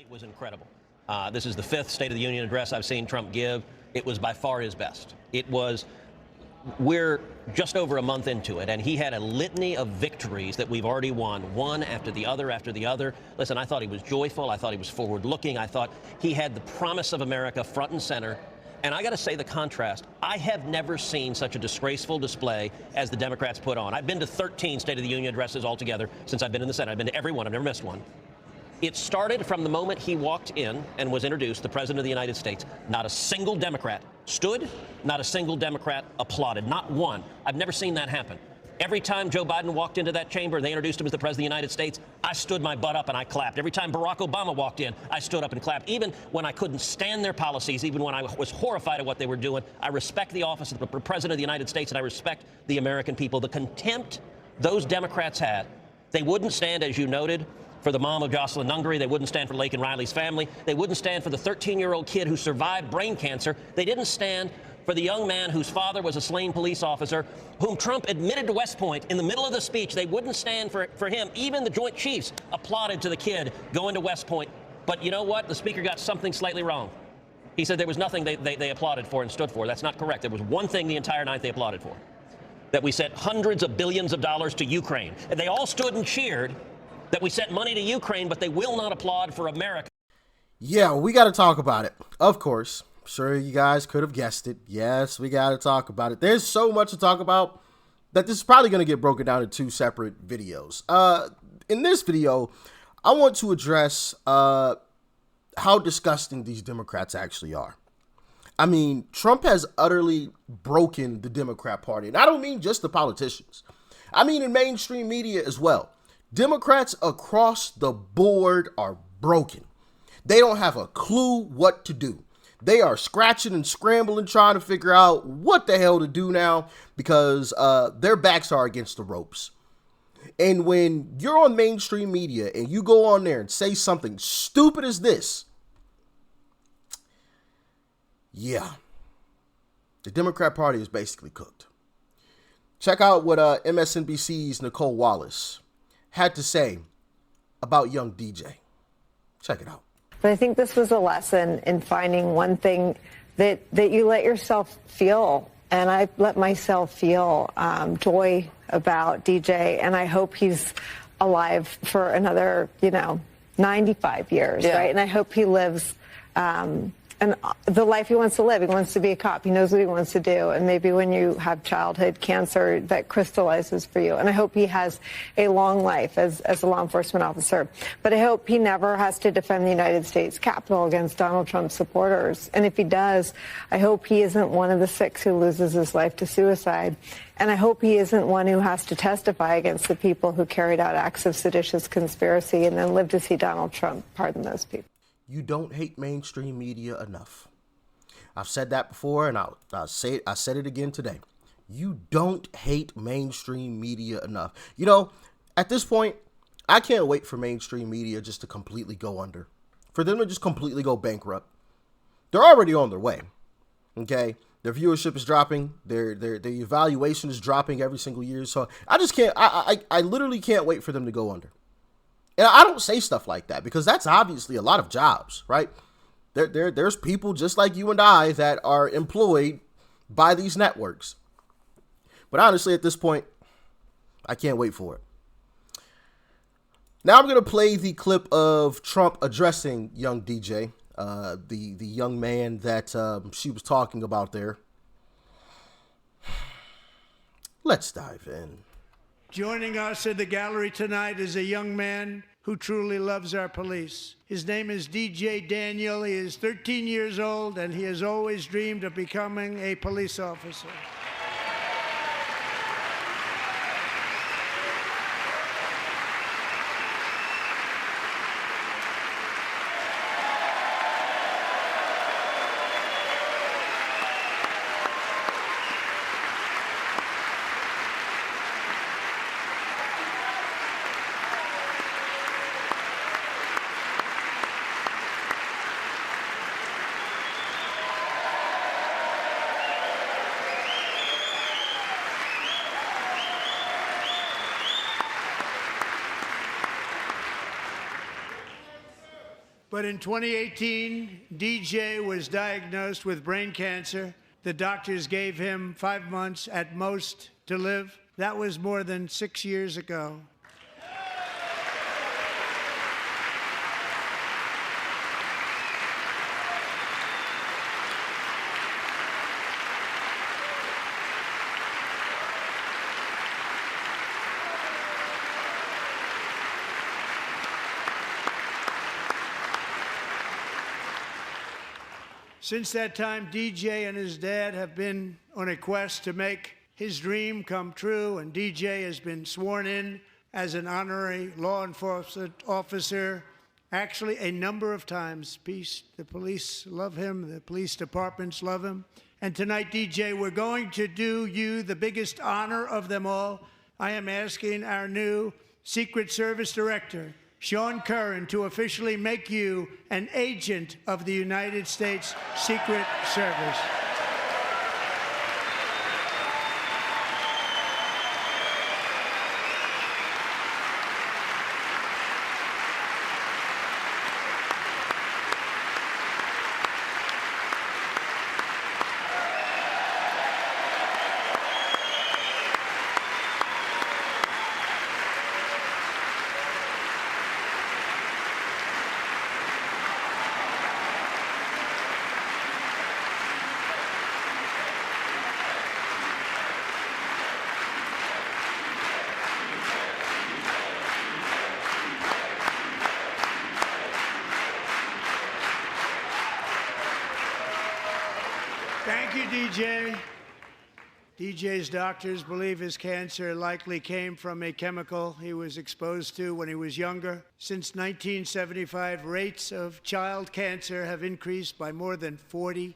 night was incredible. This is the fifth State of the Union address I've seen Trump give. It was by far his best. We're just over a month into it, and he had a litany of victories that we've already won, one after the other after the other. Listen, I thought he was joyful. I thought he was forward-looking. I thought he had the promise of America front and center. And I got to say the contrast. I have never seen such a disgraceful display as the Democrats put on. I've been to 13 State of the Union addresses altogether since I've been in the Senate. I've been to every one. I've never missed one. It started from the moment he walked in and was introduced, the President of the United States. Not a single Democrat stood, not a single Democrat applauded, not one. I've never seen that happen. Every time Joe Biden walked into that chamber and they introduced him as the President of the United States, I stood my butt up and I clapped. Every time Barack Obama walked in, I stood up and clapped. Even when I couldn't stand their policies, even when I was horrified at what they were doing, I respect the office of the President of the United States and I respect the American people. The contempt those Democrats had, they wouldn't stand, as you noted, for the mom of Jocelyn Nungaray. They wouldn't stand for Lake and Riley's family. They wouldn't stand for the 13-year-old kid who survived brain cancer. They didn't stand for the young man whose father was a slain police officer, whom Trump admitted to West Point in the middle of the speech. They wouldn't stand for him. Even the Joint Chiefs applauded to the kid going to West Point. But you know what? The speaker got something slightly wrong. He said there was nothing they applauded for and stood for. That's not correct. There was one thing the entire night they applauded for, that we sent hundreds of billions of dollars to Ukraine. And they all stood and cheered that we sent money to Ukraine, but they will not applaud for America. Yeah, we got to talk about it. Of course. I'm sure you guys could have guessed it. Yes, we got to talk about it. There's so much to talk about that this is probably going to get broken down into 2 separate videos. In this video, I want to address how disgusting these Democrats actually are. I mean, Trump has utterly broken the Democrat Party. And I don't mean just the politicians. I mean in mainstream media as well. Democrats across the board are broken. They don't have a clue what to do. They are scratching and scrambling, trying to figure out what the hell to do now because their backs are against the ropes. And when you're on mainstream media and you go on there and say something stupid as this, yeah, the Democrat Party is basically cooked. Check out what MSNBC's Nicole Wallace had to say about young DJ. Check it out. But I think this was a lesson in finding one thing that you let yourself feel. And I let myself feel joy about DJ. And I hope he's alive for another, 95 years, right? And I hope he lives and the life he wants to live. He wants to be a cop. He knows what he wants to do. And maybe when you have childhood cancer, that crystallizes for you. And I hope he has a long life as a law enforcement officer. But I hope he never has to defend the United States Capitol against Donald Trump's supporters. And if he does, I hope he isn't one of the 6 who loses his life to suicide. And I hope he isn't one who has to testify against the people who carried out acts of seditious conspiracy and then live to see Donald Trump pardon those people. You don't hate mainstream media enough. I've said that before, and I said it again today. You don't hate mainstream media enough. At this point, I can't wait for mainstream media just to completely go under, for them to just completely go bankrupt. They're already on their way. Okay, their viewership is dropping. Their evaluation is dropping every single year. So I just can't. I literally can't wait for them to go under. And I don't say stuff like that because that's obviously a lot of jobs, right? There's people just like you and I that are employed by these networks. But honestly, at this point, I can't wait for it. Now I'm going to play the clip of Trump addressing young DJ, the young man that she was talking about there. Let's dive in. Joining us in the gallery tonight is a young man who truly loves our police. His name is DJ Daniel. He is 13 years old, and he has always dreamed of becoming a police officer. But in 2018, DJ was diagnosed with brain cancer. The doctors gave him 5 months at most to live. That was more than 6 years ago. Since that time, DJ and his dad have been on a quest to make his dream come true, and DJ has been sworn in as an honorary law enforcement officer, actually a number of times. The police love him, the police departments love him. And tonight, DJ, we're going to do you the biggest honor of them all. I am asking our new Secret Service Director, Sean Curran, to officially make you an agent of the United States Secret Service. Thank you, DJ. DJ's doctors believe his cancer likely came from a chemical he was exposed to when he was younger. Since 1975, rates of child cancer have increased by more than 40%.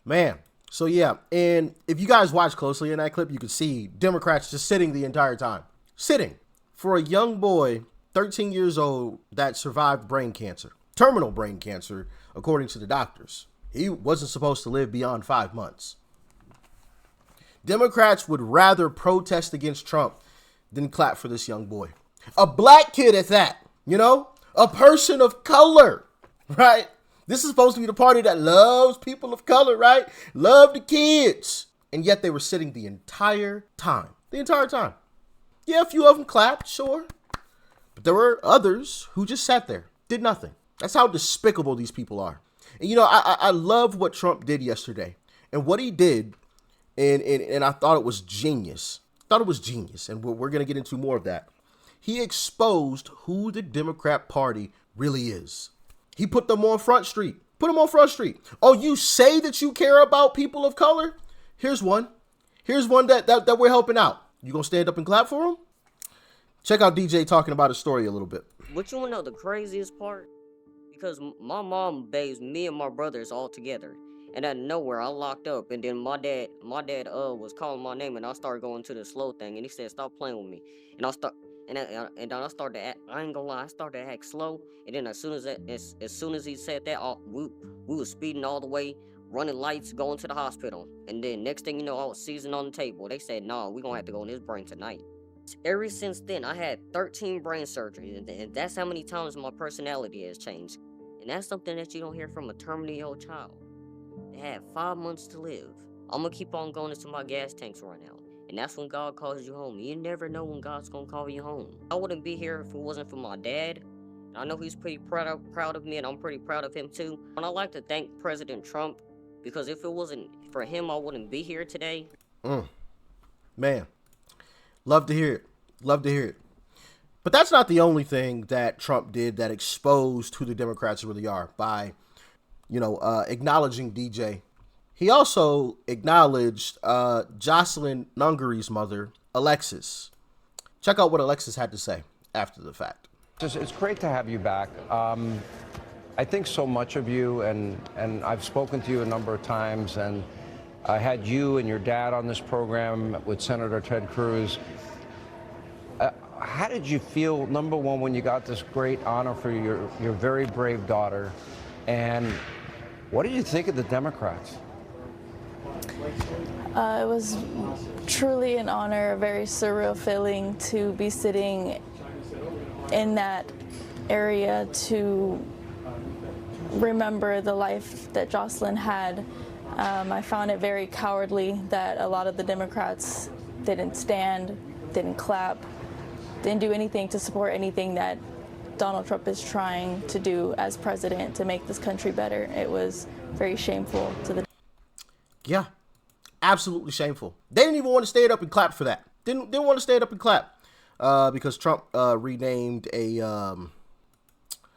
Man, so yeah, and if you guys watch closely in that clip, you can see Democrats just sitting the entire time. Sitting. For a young boy, 13 years old, that survived brain cancer, terminal brain cancer, according to the doctors. He wasn't supposed to live beyond 5 months. Democrats would rather protest against Trump than clap for this young boy. A black kid at that, you know? A person of color, right? This is supposed to be the party that loves people of color, right? Love the kids. And yet they were sitting the entire time. The entire time. Yeah, a few of them clapped, sure. But there were others who just sat there, did nothing. That's how despicable these people are. And, you know, I love what Trump did yesterday. And what he did, and I thought it was genius. And we're going to get into more of that. He exposed who the Democrat Party really is. He put them on Front Street. Oh, you say that you care about people of color? Here's one. that we're helping out. You going to stand up and clap for him? Check out DJ talking about his story a little bit. What you want to know the craziest part? Because my mom bathes me and my brothers all together, and out of nowhere I locked up, and then my dad was calling my name, and I started going to the slow thing, and he said stop playing with me, and I then I started to act, I ain't gonna lie, I started to act slow, and then as soon as he said that, we was speeding all the way, running lights, going to the hospital, and then next thing you know, I was seizing on the table. They said, nah, we gonna have to go in his brain tonight. Ever since then, I had 13 brain surgeries, and that's how many times my personality has changed. And that's something that you don't hear from a terminally ill child. They had 5 months to live. I'm gonna keep on going until my gas tanks run out. And that's when God calls you home. You never know when God's gonna call you home. I wouldn't be here if it wasn't for my dad. I know he's pretty proud of me, and I'm pretty proud of him too. And I'd like to thank President Trump, because if it wasn't for him, I wouldn't be here today. Man, love to hear it. But that's not the only thing that Trump did that exposed who the Democrats really are by, acknowledging DJ. He also acknowledged Alexis Nungaray's mother, Alexis. Check out what Alexis had to say after the fact. It's great to have you back. I think so much of you, and I've spoken to you a number of times, and I had you and your dad on this program with Senator Ted Cruz. How did you feel, number one, when you got this great honor for your very brave daughter? And what did you think of the Democrats? It was truly an honor, a very surreal feeling to be sitting in that area to remember the life that Jocelyn had. I found it very cowardly that a lot of the Democrats didn't stand, didn't clap, didn't do anything to support anything that Donald Trump is trying to do as president to make this country better. It was very shameful to the... Yeah, absolutely shameful. They didn't even want to stand up and clap for that. Didn't want to stand up and clap because Trump renamed a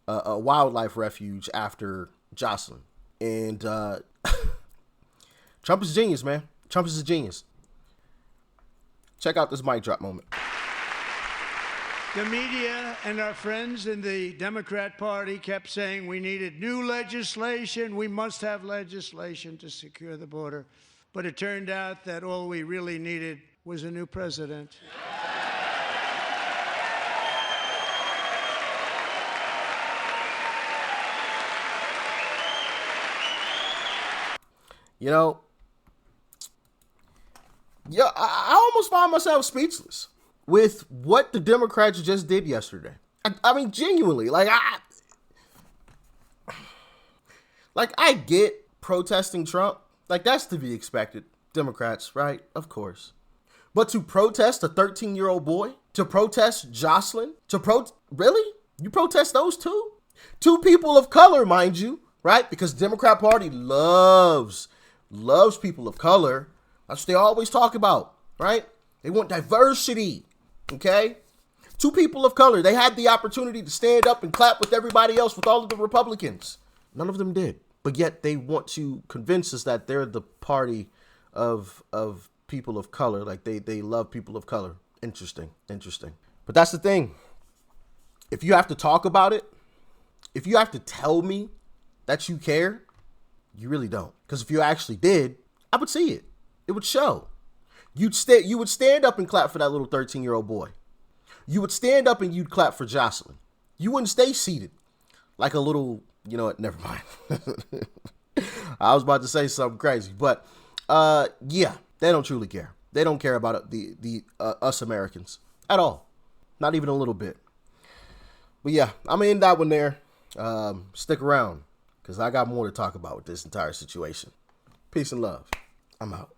wildlife refuge after Jocelyn. And Trump is a genius, man. Trump is a genius. Check out this mic drop moment. The media and our friends in the Democrat Party kept saying we needed new legislation. We must have legislation to secure the border. But it turned out that all we really needed was a new president. You know, yeah, I almost find myself speechless with what the Democrats just did yesterday. I mean, genuinely, like I get protesting Trump. Like, that's to be expected. Democrats, right? Of course. But to protest a 13-year-old boy, to protest Jocelyn, really? You protest those two? Two people of color, mind you, right? Because the Democrat Party loves people of color. That's what they always talk about, right? They want diversity, okay? Two people of color. They had the opportunity to stand up and clap with everybody else, with all of the Republicans. None of them did. But yet they want to convince us that they're the party of people of color. Like they love people of color. Interesting. But that's the thing. If you have to talk about it, if you have to tell me that you care, you really don't. Because if you actually did, I would see it. It would show. You would stand up and clap for that little 13-year-old boy. You would stand up and you'd clap for Jocelyn. You wouldn't stay seated like a little, you know what, never mind. I was about to say something crazy, but yeah, they don't truly care. They don't care about the us Americans at all. Not even a little bit. But yeah, I'm gonna end that one there. Stick around because I got more to talk about with this entire situation. Peace and love. I'm out.